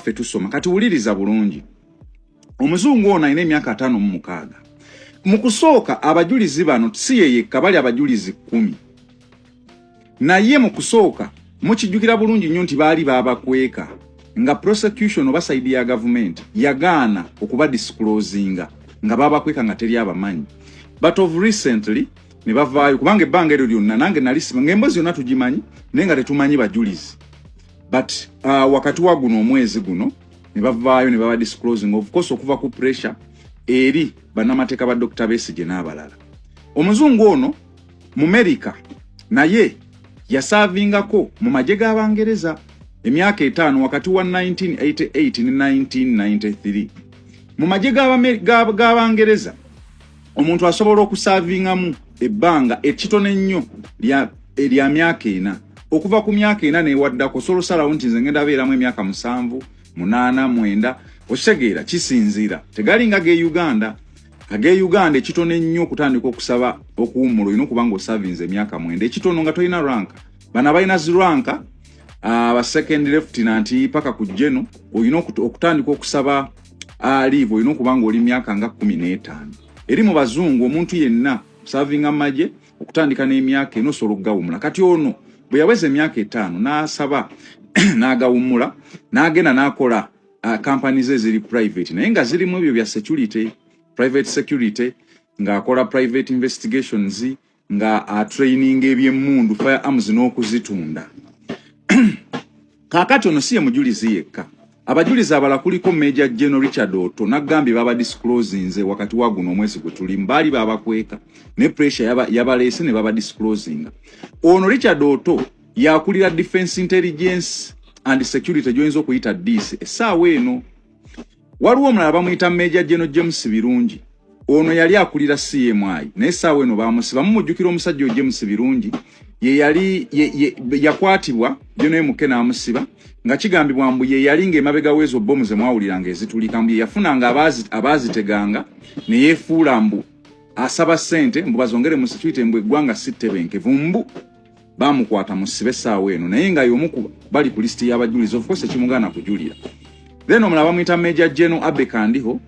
naffe tusoma kati wuliriza bulungi omuzungu ono ayina emyaka 56 mu kusooka abajulizi bano si yekka bali abajulizi 10 naye mu kusooka mukijjukira bulungi nnyo nti baali babakweka nga prosecution oba side ya government yagaana okuba disclosinga nga babakweka nga teri abamanyi but of recently ne bavaayo kubanga ebbanga eryo lyonna nange nalisima ng'emboozi yonna tugimanyi naye nga tetumanyi bajulizi but wakati wa guno omwezi guno ne bavaayo ne baba disclosing of course okuva ku pressure eri bannamateeka ba Dr. Besigye n'abalala. Omuzungu ono mu America naye yasavingako mu magye g'Abangereza emyaka 5 wakati wa 1988 ne 1993. Mu magye g'Abangereza omuntu asobola okusavingamu ebbanga ekitone nnyo lya myaka 4 okuva ku myaka 4 newaddako solosalawo nti nze ngenda beeramu emyaka 7 8 9 okitegeera kisinziira tegalinga ge Uganda ekitone nnyo okutandika okusaba okuwummula olina okuba ng'osavinze emyaka 9 ekitono nga tolina ranka bana balina ziranka aba second lieutenant paka ku general olina okutandika okusaba leave olina okuba ng'oli myaka nga 15 eri mu bazungu omuntu yenna savinga maje okutandika n'emyaka eno solo gawumula kati ono bwe yaweze emyaka 5 n'asaba n'agawumula n'agenda n'akola companies eziri private naye nga ziri mu ebyo bya security private security nga akola private investigations nga training eby'emmundu firearms n'okuzitunda kakati ono siye mujulizi yekka abajulizi abala kuliko Major General Richard Otto nagambye baba disclosing wakati wa guno omwezi gwe tuli mbali babakweka ne pressure yabalese ne baba disclosing ono Richard Otto yakulira defense intelligence and security joinzo kuyita DC esaawa eno waliwo omulala bamuyita Major General James Birungi ono yali akulira CMI naye esaawa eno bamusiba mumujjukira omusajja James Birungi ye yali yakwatibwa General Mukena amusiba nga kigambibwa mbu ye yali ng'emabega wezo bomu ze mwawuliranga ezitulika mbu yafunanga abaziteganga ne yeefuula mbu asaba ssente mbu bazongere mu security mbu eggwanga sittebenkevu mbu bamukwata musibe essaawa eno naye nga y'omu bali ku listi y'abajulizi of course ekimugana kujulira then omulala bamuyita Major General Abe Kandiho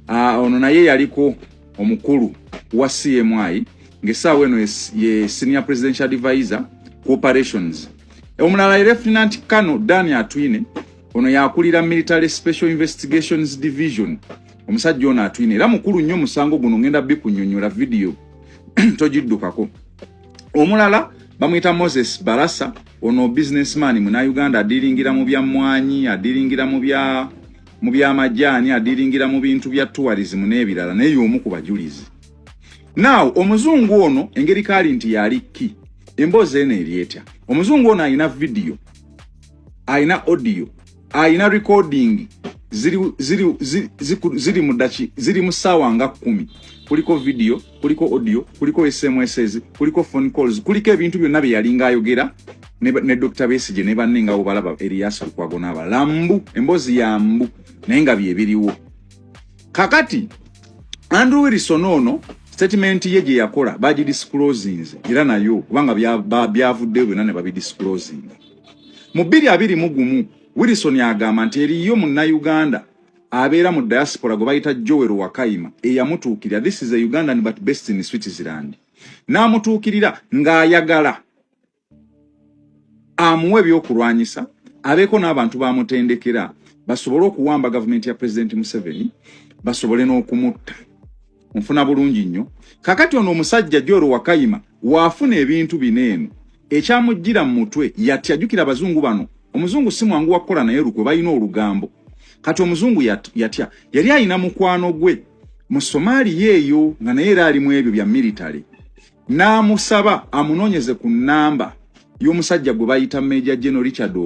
ono naye yaliko omukulu wa CMI ng'essaawa eno ye Senior Presidential Advisor Cooperations omulala Lieutenant Colonel Daniel Atwine ono yakulira Military Special Investigations Division omusajja ono Atwine era mukulu nnyo musango guno ngenda bikunyonyola video togiddukako omulala bamuyita Moses Barasa ono businessman muna Uganda adiringira mu bya mwanyi adiringira mu bya majani adiringira mu bintu bya tourism n'ebirala naye y'omu ku bajulizi now omuzungu ono engeri kali nti yali ki emboozi eno eryetya omuzungu ono ayina video ayina audio ayina recording ziri mu ssaawa nga 10 kuliko video kuliko audio kuliko SMS kuliko phone calls kuliko ebintu byonna bye yalinga ayogera ne Dr. Besigye ne bannenga abo balaba Elias Lukwago abalambu emboozi ya mbu naye nga bye biriwo kakati Andrew Wilson ono statement ye gye yakola baji disclosing era nayo kubanga byavudde byonna ne babi disclosing mu 2021 Wilson yagamba nti eriyo munna Uganda abeera mu diaspora go bayita Joel Wakaima eyamutuukirira this is a Ugandan but based in Switzerland n'amutuukirira ng'ayagala amuwe ebyokulwanyisa abeeko n'abantu bamutendekera basobole okuwamba government ya President Museveni basobole n'okumutta nfuna bulungi nnyo kakati ono omusajja Joel Wakaima waafuna ebintu bineeno ekyamujjira mu mutwe yatyajukira abazungu bano omuzungu si mwangu wakola naye lukwe balina olugambo kati omuzungu yatya yali ayina mukwano gwe mu Somalia eyo nga naye era ali mu ebyo bya military n'amusaba amunoonyeze ku nnamba y'omusajja gwe bayita Major General Richard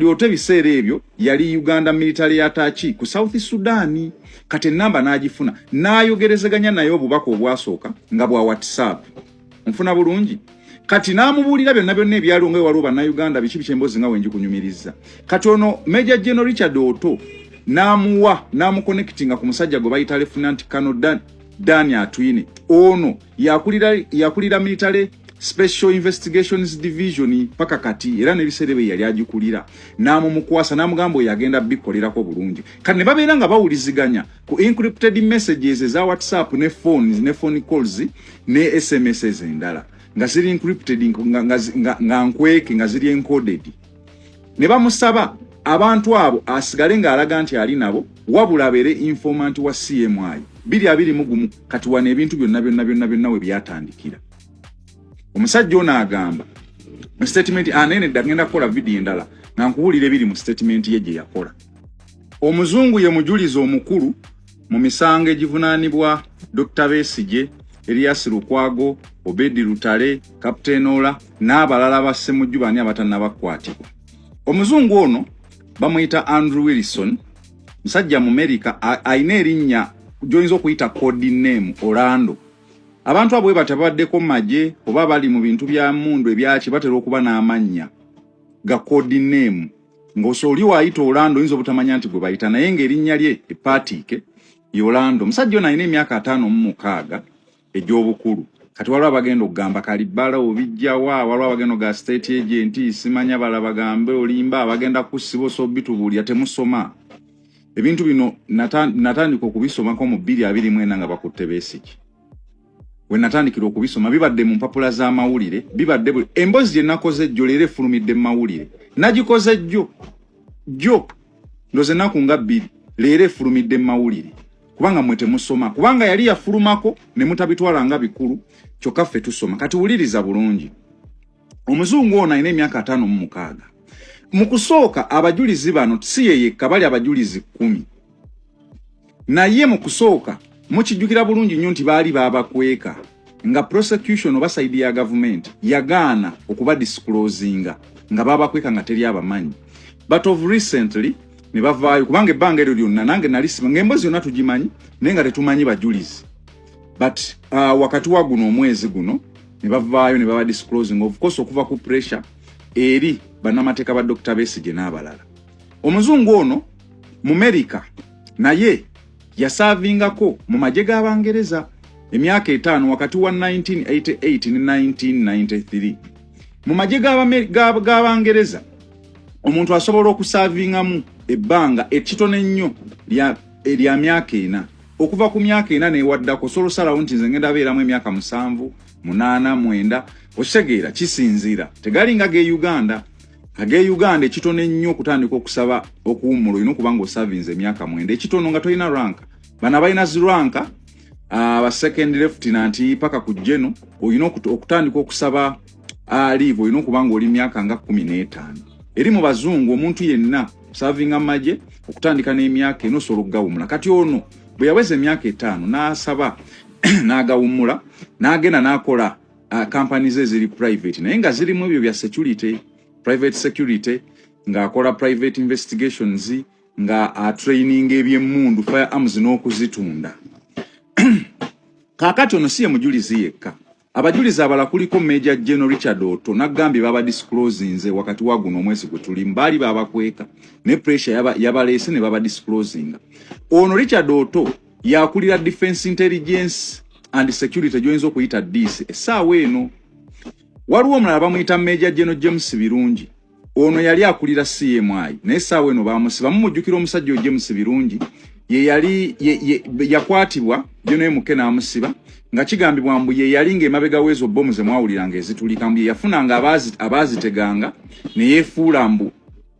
Otto ebiseera ebyo yali Uganda military attache ku South Sudan kati ennamba n'agifuna n'ayogerezeganya naye obubaka obwasooka nga bwa WhatsApp nfuna bulungi kati n'amubuulira byonna ebyaliwo nga waliwo bannayuganda biki emboozi nga wenji kunyumiriza kati ono Major General Richard Otto n'amuconnectinga ku musajja gwe bayita Lieutenant Colonel Daniel Atwine ono yakulira military Special Investigations Division paka kati era ne biserebe yali agikulira namu mukwasa namugambo yagenda bikolera ko bulungi kane babeera nga bawuliziganya ku encrypted messages za WhatsApp ne phones ne phone calls ne SMS endala nga ziri encrypted nga nkweke nga ziri encoded ne bamusaba abantu abo asigale nga alaga nti ali nabo wabula bere informant wa CMI 221 kati wane ebintu byonna we byatandikira. Omusajja ono agamba mu statement anene dagenda kola video endala nga nkuwulire biri mu statement ye gye yakola. Omuzungu ye mujulizo omukulu mu misango egivunaanibwa Dr. Besigye, Elias Lukwago, Obedi Lutale, Captain Ola n'abalala basse mu jjubani abatannabakwatibwa. Omuzungu ono bamuyita Andrew Wilson, musajja mu America ayina erinnya joyinza okuyita code name Orlando. Abantu abo batabaddeko maje oba bali mu bintu bya mundu ebyaki batera okuba n'amannya ga code name ng'osoli waayita Orlando yinza obutamanya nti gwe bayita naye ng'erinnya lye epatike Orlando. Musajja ono ayina emyaka 56 egy'obukulu. Kati waliwo abagenda okugamba Kalibala obijjawa, waliwo abagenda ga state agent simanya bala bagambe olimba abagenda kusibo so bitubulya temusoma. Ebintu bino natandika okubisomako mu 2024 nga bakutte Besigye. We natandikira okubisoma bibadde mu mpapula za mawulire bibadde embozi gye nakoze jjo leero efulumidde mu mawulire nagikoze jjo ndoze naku nga 2 leero efulumidde mu mawulire kubanga mwete musoma kubanga yali yafulumako ne mutabitwala nga bikulu kyokka ffe tusoma. Kati wuliriza bulungi. Omuzungu ono ayina emyaka 56 mu kusooka abajulizi bano si yeyekka bali abajulizi 10 naye mu kusooka mukijjukira bulungi nnyo nti baali babakweka nga prosecution oba side ya government yagaana okuba disclosinga nga babakweka nga teri abamanyi. But of recently ne bavaayo kubanga ebbanga eryo lyonna nange nalisima ng'embozi yonna tugimanyi naye nga tetumanyi bajulizi. But wakati wa guno omwezi guno ne bavaayo ne baba disclosing of course okuva ku pressure eri bannamateeka ba Dr. Besigye n'abalala. Omuzungu ono mu America naye yasavingako mu maje g'Abangereza emyaka 5 wakati wa 1988 ne 1993. Mu maje g'Abangereza omuntu asobola okusavingamu ebbanga ekitone nnyo lya myaka 4 okuva ku myaka 4 newaddako solosalawo nti nze ngenda beeramu emyaka 7 8 9 osegeera kisinzira tegalinga ge Uganda. Age Uganda ekitone nnyo kutandika okusaba okuwumula ino kubanga osavinze emyaka 9 ekitono nga toyina rank bana bayina ziranka aba second lieutenant paka ku general oyina okutandika okusaba leave oyina kubanga oli myaka nga 15 eri mu bazungu omuntu yenna serving amaje okutandika n'emyaka eno solo gawumula. Kati ono bwe yaweze emyaka 5 n'asaba n'agawumula n'agenda n'akola companies eziri private naye nga zirimu ebyo bya security private security nga akola private investigations nga training eby'emmundu firearms n'okuzitunda. Kakati ono siye mujulizi yekka. Abajulizi abala kuliko Major General Richard Otto nagambye baba disclosing wakati wa guno omwezi gwe tuli mbali babakweka ne pressure yabalese ne baba disclosing. Ono Richard Otto yakulira Defense Intelligence and Security joyinza okuyita DC essaawa eno. Waliwo omulala bamuyita Major General James Birungi ono yali akulira CMI naye essaawa eno bamusiba mumujjukira omusajja James Birungi ye yali yakwatibwa byonaye mukena amusiba nga kigambibwa mbu ye yali ng'emabega wezo bomu ze mwawuliranga ezitulika mbu yafunanga abaziteganga ne yeefuula mbu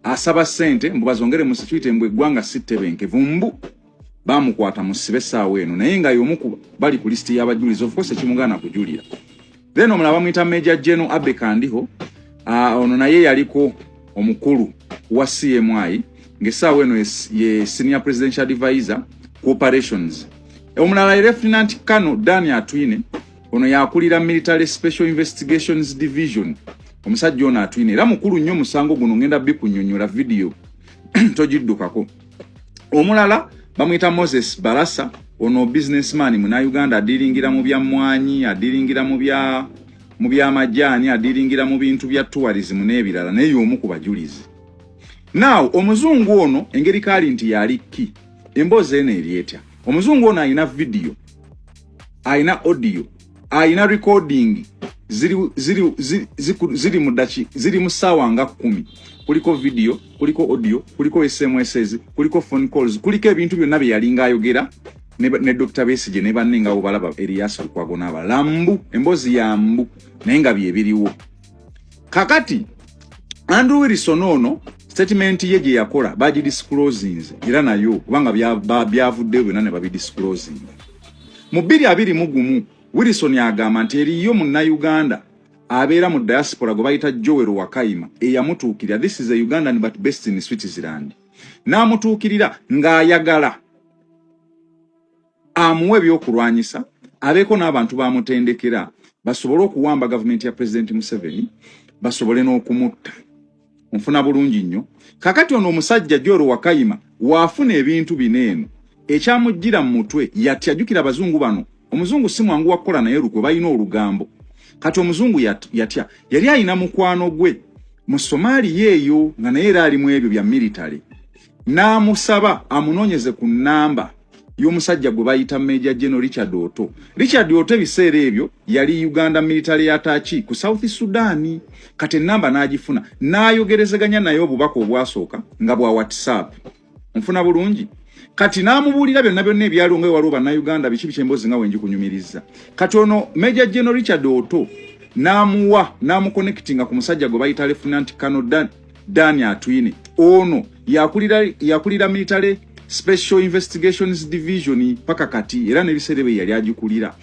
asaba ssente mbu bazongere mu security mbu eggwanga sittebenkevu mbu bamukwata musibe essaawa eno naye nga y'omu bali ku listi y'abajulizi of course ekimugaana kujulira. Then omulala bamuyita Major General Abe Kandiho ono naye yaliko omukulu wa CMI ng'essaawa eno ye Senior Presidential Advisor ku operations. Omulala Lieutenant Colonel Daniel Atwine ono yakulira Military Special Investigations Division. Omusajja ono Atwine era mukulu nnyo musango guno ngenda bikunnyonnyola video togiddukako. Omulala bamuyita Moses Barasa ono businessman muna Uganda adiringira mu bya mwanyi adiringira mu bya majani adiringira mu bintu bya tourism n'ebirala naye y'omu ku bajulizi. Now omuzungu ono engeri kali nti yali ki emboze ene eryetya. Omuzungu ono ayina video ayina audio ayina recording ziri mudachi ziri musawa nga 10 kuliko video kuliko audio kuliko SMS kuliko phone calls kuliko ebintu byonna bye yalinga ayogera ne Dr. Besigye ne banninga abo balaba Elias Lukwago lambu embozi ya mbu nenga byebiriwo kakati Andrew Wilson ono statement ye gye yakola baji disclosing era nayo kubanga byavudde bwe nane babi disclosing mu 2021 Wilson yagamba nti eriyo munna Uganda abeera mu diaspora go bayita Joel Wakaima eyamutuukirira this is a Ugandan but based in Switzerland n'amutuukirira ng'ayagala amuwe byokulwanyisa abeeko n'abantu bamutendekera basobole okuwamba government ya President Museveni basobole n'okumutta nfuna bulungi nnyo kakati ono omusajja Joel Wakaima waafuna ebintu bineeno ekyamujjira mu mutwe yatyajukira abazungu bano omuzungu si mwangu wakola naye lukwe bayina olugambo kati omuzungu yatya yali ayina mukwano gwe mu Somalia eyo nga naye era ali mu ebyo bya military n'amusaba amunoonyeze ku namba y'omusajja gwe bayita Major General Richard Otto ebiseera ebyo yali Uganda military attache ku South Sudan kati namba n'agifuna n'ayogerezeganya naye obubaka obwasooka nga bwa WhatsApp nfuna bulungi kati n'amubuulira byonna ebyalo nga waliwo bannayuganda biki bikyembozi nga wenji kunyumiriza kati ono Major General Richard Otto n'amuconnectinga ku musajja gwe bayita Lieutenant Colonel Dani Atwine ono yakulira military Special Investigations Division paka kati era n'ebiseera bye yali agikulira